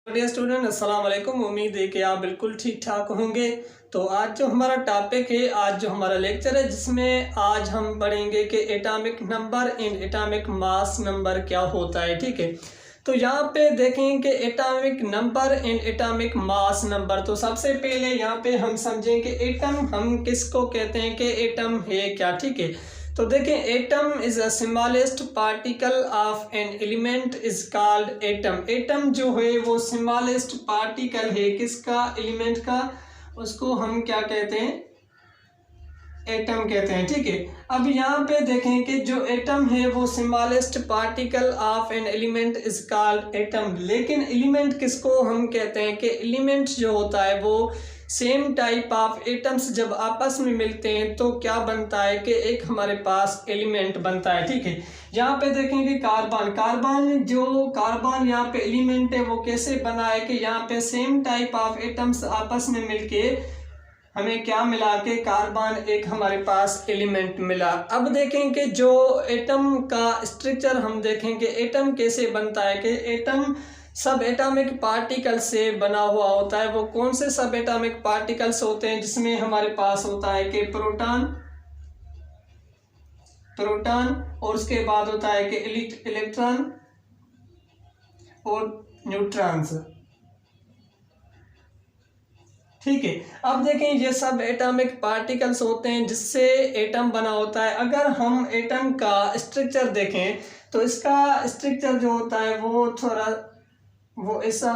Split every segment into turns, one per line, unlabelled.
Dear student, अस्सलाम वालेकुम। उम्मीद है कि आप बिल्कुल ठीक ठाक होंगे। तो आज जो हमारा टॉपिक है, आज जो हमारा लेक्चर है, जिसमें आज हम पढ़ेंगे कि atomic number in atomic mass number क्या होता है। ठीक है, तो यहाँ पे देखें कि atomic number in atomic mass number. तो सबसे पहले यहाँ पे हम समझें कि एटम हम किसको कहते हैं, कि एटम है क्या। ठीक है, तो देखें, atom is a smallest particle of an element is called atom. Atom जो है वो स्मॉलेस्ट पार्टिकल है किसका, एलिमेंट का, उसको हम क्या कहते हैं, एटम कहते हैं। ठीक है, अब यहाँ पे देखें कि जो एटम है वो smallest particle of an element is called atom. लेकिन एलिमेंट किसको हम कहते हैं, कि एलिमेंट जो होता है वो सेम टाइप ऑफ एटम्स जब आपस में मिलते हैं तो क्या बनता है, कि एक हमारे पास एलिमेंट बनता है। ठीक है, यहाँ पे देखेंगे कार्बन यहाँ पे एलिमेंट है, वो कैसे बना है, कि यहाँ पे सेम टाइप ऑफ एटम्स आपस में मिलके हमें क्या मिला, के कार्बन एक हमारे पास एलिमेंट मिला। अब देखें कि जो एटम का स्ट्रक्चर हम देखें कि एटम कैसे बनता है, कि एटम सब एटॉमिक पार्टिकल से बना हुआ होता है। वो कौन से सब एटॉमिक पार्टिकल्स होते हैं, जिसमें हमारे पास होता है कि प्रोटॉन और उसके बाद होता है कि इलेक्ट्रॉन और न्यूट्रॉन्स। ठीक है, अब देखें ये सब एटॉमिक पार्टिकल्स होते हैं जिससे एटम बना होता है। अगर हम एटम का स्ट्रक्चर देखें तो इसका स्ट्रक्चर जो होता है वो ऐसा,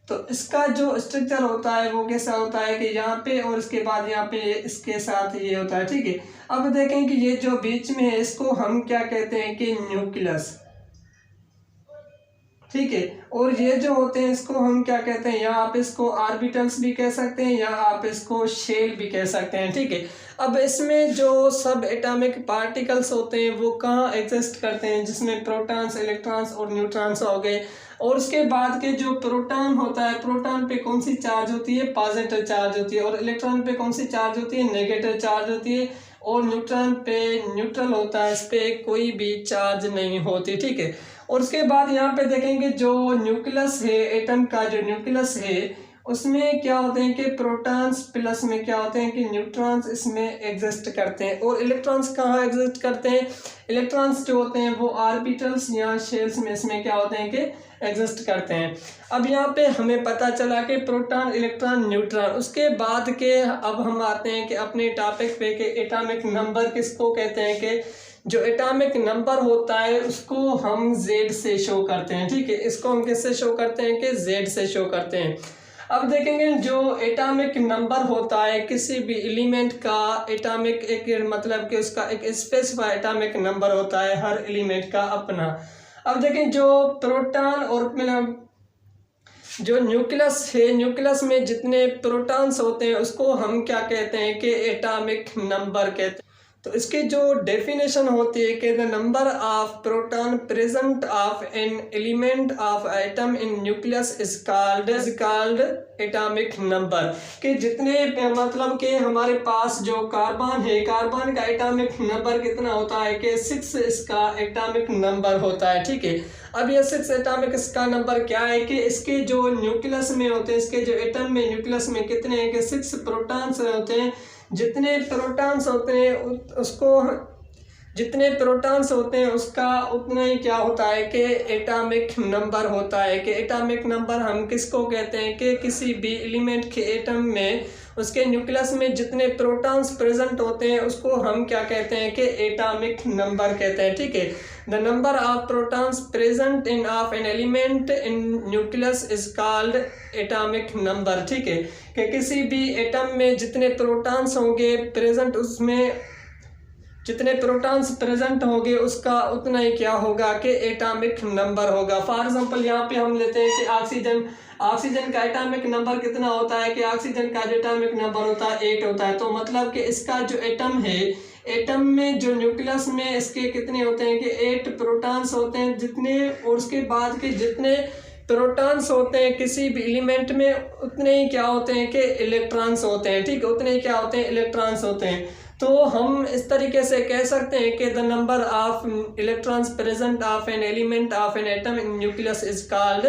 तो इसका जो स्ट्रक्चर होता है वो कैसा होता है, कि यहाँ पे और इसके बाद यहाँ पे इसके साथ ये होता है। ठीक है, अब देखें कि ये जो बीच में है इसको हम क्या कहते हैं, कि न्यूक्लियस। ठीक है, और ये जो होते हैं इसको हम क्या कहते हैं, या आप इसको ऑर्बिटल्स भी कह सकते हैं या आप इसको शेल भी कह सकते हैं। ठीक है, अब इसमें जो सब एटॉमिक पार्टिकल्स होते हैं वो कहाँ एग्जिस्ट करते हैं, जिसमें प्रोटॉन्स, इलेक्ट्रॉन्स और न्यूट्रॉन्स हो गए। और उसके बाद के जो प्रोटॉन होता है, प्रोटॉन पे कौन सी चार्ज होती है, पॉजिटिव चार्ज होती है, और इलेक्ट्रॉन पे कौन सी चार्ज होती है, नेगेटिव चार्ज होती है, और न्यूट्रॉन पे न्यूट्रल होता है, इस पे कोई भी चार्ज नहीं होती। ठीक है, और उसके बाद यहाँ पे देखेंगे जो न्यूक्लियस है, एटम का जो न्यूक्लियस है उसमें क्या होते हैं, कि प्रोटॉन्स प्लस में क्या होते हैं, कि न्यूट्रॉन्स इसमें एग्जिस्ट करते हैं। और इलेक्ट्रॉन्स कहाँ एग्जिस्ट करते हैं, इलेक्ट्रॉन्स जो होते हैं वो ऑर्बिटल्स या शेल्स में इसमें क्या होते हैं, कि एग्जिस्ट करते हैं। अब यहाँ पे हमें पता चला कि प्रोटॉन, इलेक्ट्रॉन, न्यूट्रॉन। उसके बाद के अब हम आते हैं कि अपने टॉपिक पे, कि एटॉमिक नंबर किसको कहते हैं, कि जो एटॉमिक नंबर होता है उसको हम Z से शो करते हैं। ठीक है, इसको हम किससे शो करते हैं, कि Z से शो करते हैं। अब देखेंगे जो एटॉमिक नंबर होता है किसी भी एलिमेंट का, एटॉमिक एक मतलब कि उसका एक स्पेसिफाइड एटॉमिक नंबर होता है हर एलिमेंट का अपना। अब देखें जो प्रोटॉन और जो न्यूक्लियस है, न्यूक्लियस में जितने प्रोटॉन्स होते हैं उसको हम क्या कहते हैं, कि एटॉमिक नंबर कहते हैं। तो इसकी जो डेफिनेशन होती है, कि the number of proton present of an element of atom in nucleus is called atomic number. कि जितने मतलब कि हमारे पास जो कार्बन है, कार्बन का एटॉमिक नंबर कितना होता है, कि 6 इसका एटॉमिक नंबर होता है। ठीक है, अब ये 6 एटॉमिक इसका नंबर क्या है, कि इसके जो न्यूक्लियस में होते हैं, इसके जो एटम में न्यूक्लियस में कितने हैं, कि 6 प्रोटॉन्स होते हैं। जितने प्रोटॉन्स होते हैं उसको, जितने प्रोटॉन्स होते हैं उसका उतना ही क्या होता है, कि एटॉमिक नंबर होता है। कि एटॉमिक नंबर हम किसको कहते हैं, कि किसी भी एलिमेंट के एटम में उसके न्यूक्लियस में जितने प्रोटॉन्स प्रेजेंट होते हैं उसको हम क्या कहते हैं, कि एटॉमिक नंबर कहते हैं। ठीक है, the number of protons present in of an element in nucleus is called atomic number. ठीक है, कि किसी भी एटम में जितने प्रोटॉन्स होंगे प्रेजेंट, उसमें जितने प्रोटॉन्स प्रेजेंट होंगे उसका उतना ही क्या होगा, कि एटॉमिक नंबर होगा। फॉर एग्जांपल यहाँ पे हम लेते हैं कि ऑक्सीजन का एटॉमिक नंबर कितना होता है, कि ऑक्सीजन का जो एटॉमिक नंबर होता है 8 होता है। तो मतलब कि इसका जो एटम है, एटम में जो न्यूक्लियस में इसके कितने होते हैं, कि 8 प्रोटॉन्स होते हैं जितने, और उसके बाद के जितने प्रोटॉन्स होते हैं किसी भी एलिमेंट में उतने ही क्या होते हैं, कि इलेक्ट्रॉन्स होते हैं। ठीक है, उतने ही क्या होते हैं, इलेक्ट्रॉन्स होते हैं। तो हम इस तरीके से कह सकते हैं कि the number of electrons present of an element of an atom in nucleus is called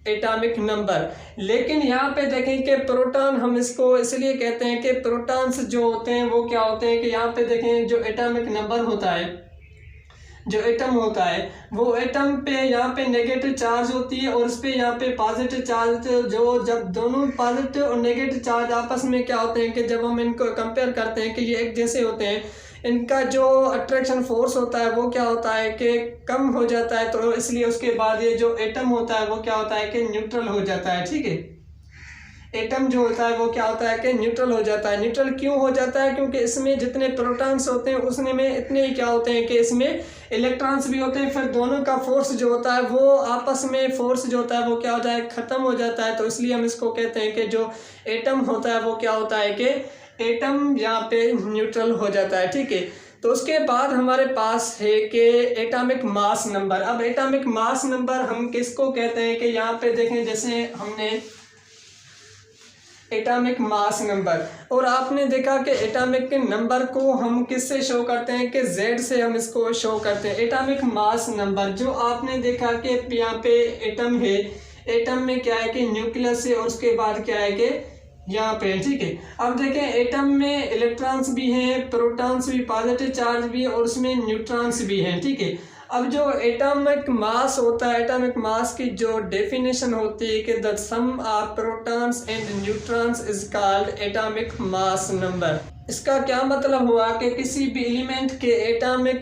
atomic number. लेकिन यहाँ पे देखें कि प्रोटॉन, हम इसको इसलिए कहते हैं कि प्रोटॉन्स जो होते हैं वो क्या होते हैं कि यहाँ पे देखें जो एटॉमिक नंबर होता है, जो एटम होता है वो एटम पे यहाँ पे नेगेटिव चार्ज होती है और उस पर यहाँ पे पॉजिटिव चार्ज, जो जब दोनों पॉजिटिव और नेगेटिव चार्ज आपस में क्या होते हैं कि जब हम इनको कंपेयर करते हैं कि ये एक जैसे होते हैं, इनका जो अट्रैक्शन फोर्स होता है वो क्या होता है कि कम हो जाता है, तो इसलिए उसके बाद ये जो एटम होता है वो क्या होता है कि न्यूट्रल हो जाता है। ठीक है, एटम जो होता है वो क्या होता है कि न्यूट्रल हो जाता है। न्यूट्रल क्यों हो जाता है? क्योंकि इसमें जितने प्रोटॉन्स होते हैं उसमें में इतने ही क्या होते हैं कि इसमें इलेक्ट्रॉन्स भी होते हैं, फिर दोनों का फोर्स जो होता है वो आपस में फोर्स जो होता है वो क्या होता है, ख़त्म हो जाता है। तो इसलिए हम इसको कहते हैं कि जो एटम होता है वो क्या होता है कि एटम यहाँ पे न्यूट्रल हो जाता है। ठीक है, तो उसके बाद हमारे पास है कि एटॉमिक मास नंबर। अब एटॉमिक मास नंबर हम किसको कहते हैं कि यहाँ पे देखें, जैसे हमने एटॉमिक मास नंबर, और आपने देखा कि एटॉमिक के नंबर को हम किससे शो करते हैं कि Z से हम इसको शो करते हैं। एटॉमिक मास नंबर जो आपने देखा कि यहाँ पे एटम है, एटम में क्या है कि न्यूक्लियस है और उसके बाद क्या है कि यहाँ पे। ठीक है, अब देखें एटम में इलेक्ट्रॉन्स भी हैं, प्रोटॉन्स भी, पॉजिटिव चार्ज भी और उसमें न्यूट्रॉन्स भी हैं। ठीक है, अब जो एटॉमिक मास होता है, एटॉमिक मास की जो डेफिनेशन होती है कि the sum of protons and neutrons is called atomic mass number. इसका क्या मतलब हुआ कि किसी भी एलिमेंट के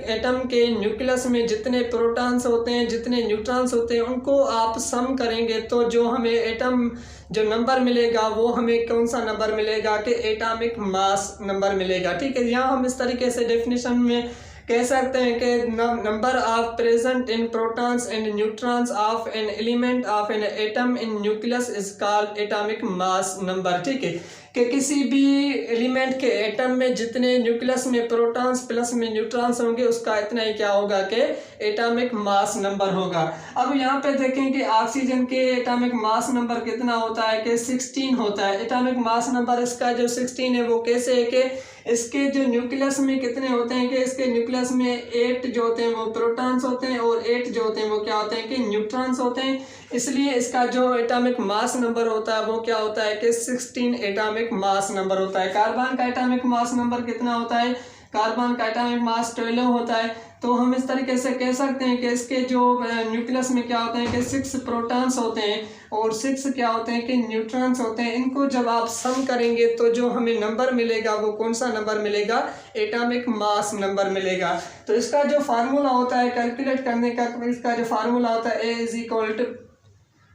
एटम के न्यूक्लियस में जितने प्रोटॉन्स होते हैं, जितने न्यूट्रॉन्स होते हैं, उनको आप सम करेंगे तो जो हमें एटम जो नंबर मिलेगा वो हमें कौन सा नंबर मिलेगा कि एटॉमिक मास नंबर मिलेगा। ठीक है, यहाँ हम इस तरीके से डेफिनेशन में कह सकते हैं कि number of present in protons and neutrons of an element of an atom in nucleus is called atomic mass number. ठीक है, कि किसी भी एलिमेंट के एटम में जितने न्यूक्लियस में प्रोटॉन्स प्लस में न्यूट्रॉन्स होंगे उसका इतना ही क्या होगा कि एटॉमिक मास नंबर होगा। अब यहाँ पे देखें कि ऑक्सीजन के एटॉमिक मास नंबर कितना होता है कि 16 होता है। एटॉमिक मास नंबर इसका जो 16 है वो कैसे है कि इसके जो न्यूक्लियस में कितने होते हैं कि इसके न्यूक्लियस में 8 जो होते हैं वो प्रोटॉन्स होते हैं और 8 जो होते हैं वो क्या होते हैं कि न्यूट्रॉन्स होते हैं। इसलिए इसका जो एटॉमिक मास नंबर होता है वो क्या होता है कि 16 एटॉमिक मास नंबर होता है। कार्बन का एटॉमिक मास नंबर कितना होता है? कार्बन का एटॉमिक मास 12 होता है। तो हम इस तरीके से कह सकते हैं कि इसके जो न्यूक्लियस में क्या होते हैं कि 6 प्रोटॉन्स होते हैं और 6 क्या होते हैं कि न्यूट्रॉन्स होते हैं। इनको जब आप सम करेंगे तो जो हमें नंबर मिलेगा वो कौन सा नंबर मिलेगा? एटॉमिक मास नंबर मिलेगा। तो इसका जो फार्मूला होता है कैलकुलेट करने का, इसका जो फार्मूला होता है A =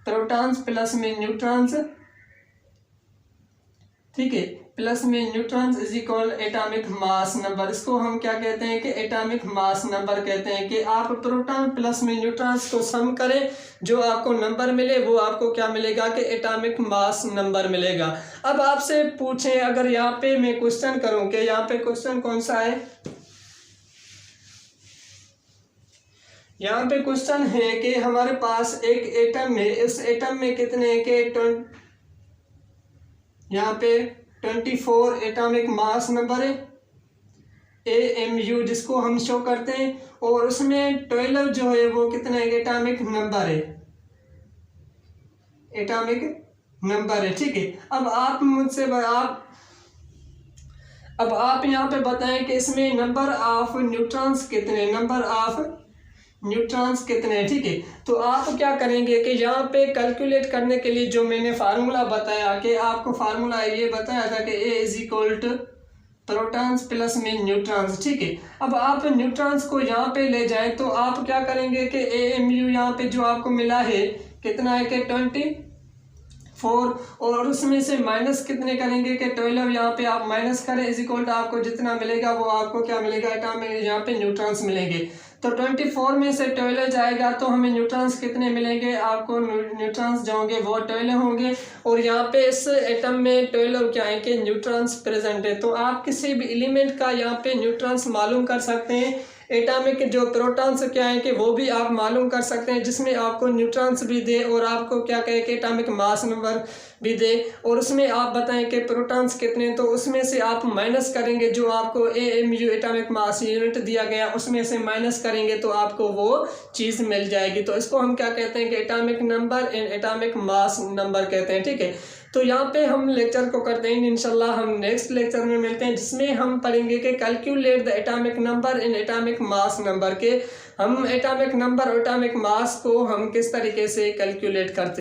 प्रोटॉन्स प्लस में न्यूट्रॉन्स, ठीक है, प्लस में neutrons is equal atomic mass number. इसको हम क्या कहते हैं कि एटॉमिक मास नंबर कहते हैं कि आप प्रोटॉन प्लस में न्यूट्रॉन्स को सम करें, जो आपको नंबर मिले वो आपको क्या मिलेगा कि एटॉमिक मास नंबर मिलेगा। अब आपसे पूछें, अगर यहाँ पे मैं क्वेश्चन करूँ कि यहाँ पे क्वेश्चन कौन सा है, यहाँ पे क्वेश्चन है कि हमारे पास एक एटम है, इस एटम में कितने के यहाँ पे 24 एटॉमिक मास नंबर है AMU जिसको हम शो करते हैं, और उसमें 12 जो है वो कितना एटॉमिक नंबर है, एटॉमिक नंबर है। ठीक है, अब आप मुझसे अब आप यहाँ पे बताएं कि इसमें नंबर ऑफ न्यूट्रॉन्स कितने, नंबर ऑफ न्यूट्रॉन्स कितने। ठीक है, तो आप क्या करेंगे कि यहाँ पे कैलकुलेट करने के लिए जो मैंने फार्मूला बताया कि आपको फार्मूला ये बताया था कि A = प्रोटॉन्स प्लस में न्यूट्रॉन्स। ठीक है, अब आप न्यूट्रॉन्स को यहाँ पे ले जाएं तो आप क्या करेंगे कि AMU यहाँ पे जो आपको मिला है कितना है कि 24, और उसमें से माइनस कितने करेंगे कि 12 यहाँ पे आप माइनस करें इज इक्वल टू आपको जितना मिलेगा वो आपको क्या मिलेगा, एटॉमिक यहाँ पे न्यूट्रॉन्स मिलेंगे। तो 24 में से 12 जाएगा तो हमें न्यूट्रॉन्स कितने मिलेंगे, आपको न्यूट्रॉन्स जो होंगे वो 12 होंगे, और यहाँ पे इस एटम में 12 क्या है कि न्यूट्रॉन्स प्रेजेंट है। तो आप किसी भी एलिमेंट का यहाँ पे न्यूट्रॉन्स मालूम कर सकते हैं एटॉमिक जो प्रोटॉन्स क्या है कि वो भी आप मालूम कर सकते हैं, जिसमें आपको न्यूट्रॉन्स भी दे और आपको क्या कहे कि एटॉमिक मास नंबर भी दे, और उसमें आप बताएं कि प्रोटॉन्स कितने, तो उसमें से आप माइनस करेंगे जो आपको AMU एटॉमिक मास यूनिट दिया गया, उसमें से माइनस करेंगे तो आपको वो चीज़ मिल जाएगी। तो इसको हम क्या कहते हैं कि atomic number and atomic mass number कहते हैं, ठीक है। तो यहाँ पे हम लेक्चर को करते हैं, इंशाल्लाह हम नेक्स्ट लेक्चर में मिलते हैं, जिसमें हम पढ़ेंगे कि calculate the atomic number and atomic mass number के हम एटॉमिक नंबर और एटॉमिक मास को हम किस तरीके से कैलकुलेट करते हैं।